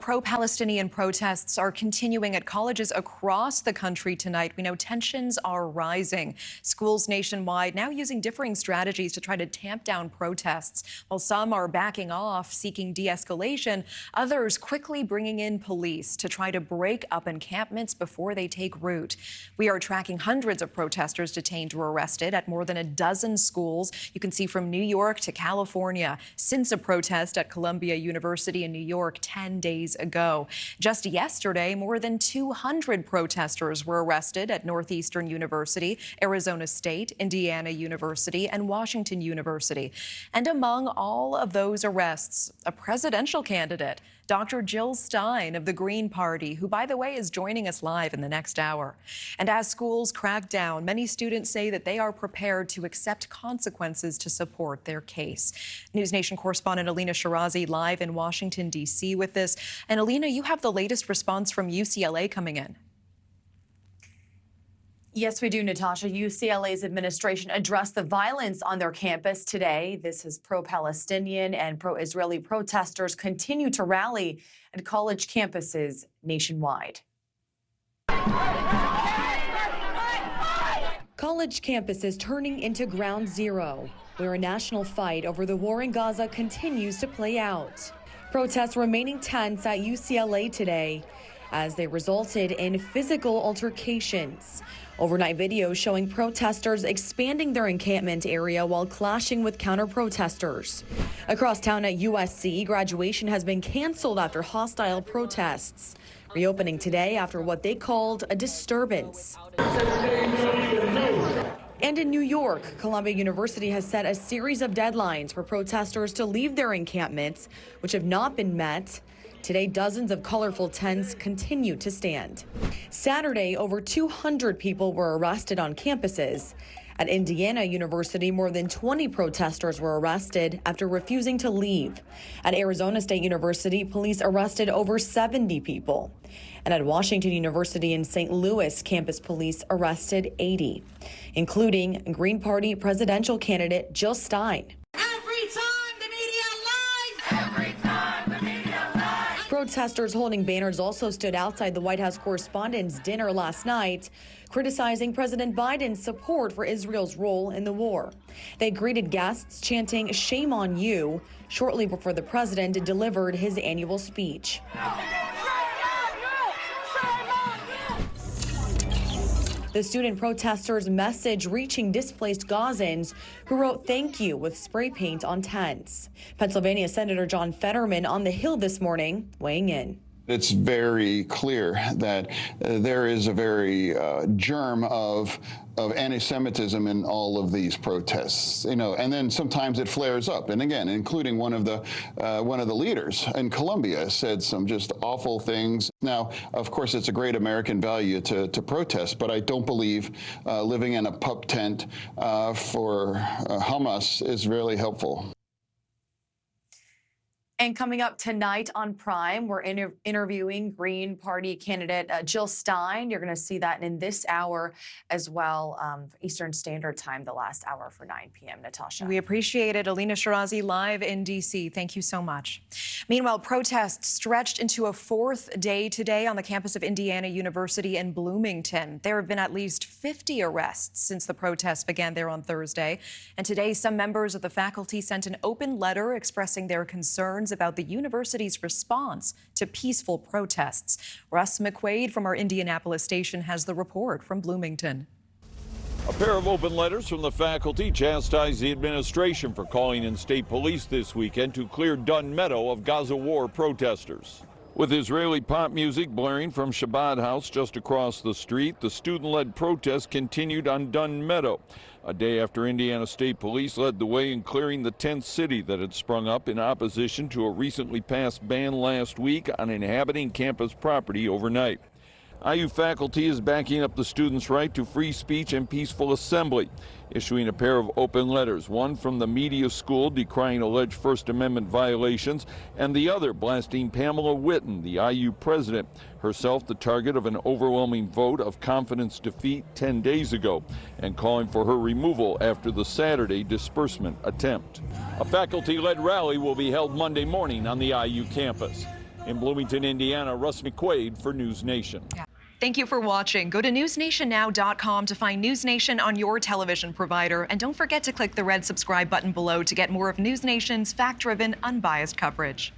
Pro-Palestinian protests are continuing at colleges across the country tonight. We know tensions are rising. Schools nationwide now using differing strategies to try to tamp down protests. While some are backing off, seeking de-escalation, others quickly bringing in police to try to break up encampments before they take root. We are tracking hundreds of protesters detained or arrested at more than a dozen schools. You can see from New York to California since a protest at Columbia University in New York 10 days ago. Just yesterday, more than 200 protesters were arrested at Northeastern University, Arizona State, Indiana University, and Washington University. And among all of those arrests, a presidential candidate, Dr. Jill Stein of the Green Party, who, by the way, is joining us live in the next hour. And as schools crack down, many students say that they are prepared to accept consequences to support their case. NewsNation correspondent Elina Shirazi live in Washington, D.C. with this. And Elina, you have the latest response from UCLA coming in. Yes, we do, Natasha. UCLA's administration addressed the violence on their campus today. This is pro-Palestinian and pro-Israeli protesters continue to rally at college campuses nationwide. College campuses turning into ground zero, where a national fight over the war in Gaza continues to play out. Protests remaining tense at UCLA today as they resulted in physical altercations. Overnight videos showing protesters expanding their encampment area while clashing with counter-protesters. Across town at USC, graduation has been canceled after hostile protests, reopening today after what they called a disturbance. And in New York, Columbia University has set a series of deadlines for protesters to leave their encampments, which have not been met. Today, dozens of colorful tents continue to stand. Saturday, over 200 people were arrested on campuses. At Indiana University, more than 20 protesters were arrested after refusing to leave. At Arizona State University, police arrested over 70 people. And at Washington University in St. Louis, campus police arrested 80, including Green Party presidential candidate Jill Stein. Protesters holding banners also stood outside the White House Correspondents' Dinner last night, criticizing President Biden's support for Israel's role in the war. They greeted guests chanting, "Shame on you," shortly before the president delivered his annual speech. The student protesters' message reaching displaced Gazans who wrote "thank you" with spray paint on tents. Pennsylvania Senator John Fetterman on the Hill this morning, weighing in. It's very clear that there is a very germ of anti-Semitism in all of these protests, and then sometimes it flares up. And again, including one of the leaders in Columbia said some just awful things. Now, of course, it's a great American value to protest, but I don't believe living in a pup tent for Hamas is really helpful. And coming up tonight on Prime, we're interviewing Green Party candidate Jill Stein. You're going to see that in this hour as well, Eastern Standard Time, the last hour for 9 p.m. Natasha. We appreciate it. Elina Shirazi live in D.C. Thank you so much. Meanwhile, protests stretched into a fourth day today on the campus of Indiana University in Bloomington. There have been at least 50 arrests since the protests began there on Thursday. And today, some members of the faculty sent an open letter expressing their concerns about the university's response to peaceful protests. Russ McQuaid from our Indianapolis station has the report from Bloomington. A pair of open letters from the faculty chastised the administration for calling in state police this weekend to clear Dunn Meadow of Gaza war protesters. With Israeli pop music blaring from Shabbat House just across the street, the student-led protest continued on Dunn Meadow, a day after Indiana State Police led the way in clearing the tent city that had sprung up in opposition to a recently passed ban last week on inhabiting campus property overnight. IU faculty is backing up the students' right to free speech and peaceful assembly, issuing a pair of open letters, one from the media school decrying alleged First Amendment violations, and the other blasting Pamela Whitten, the IU president, herself the target of an overwhelming vote of confidence defeat 10 days ago, and calling for her removal after the Saturday disbursement attempt. A faculty-led rally will be held Monday morning on the IU campus. In Bloomington, Indiana, Russ McQuaid for News Nation. Thank you for watching. Go to newsnationnow.com to find News Nation on your television provider. And don't forget to click the red subscribe button below to get more of News Nation's fact-driven, unbiased coverage.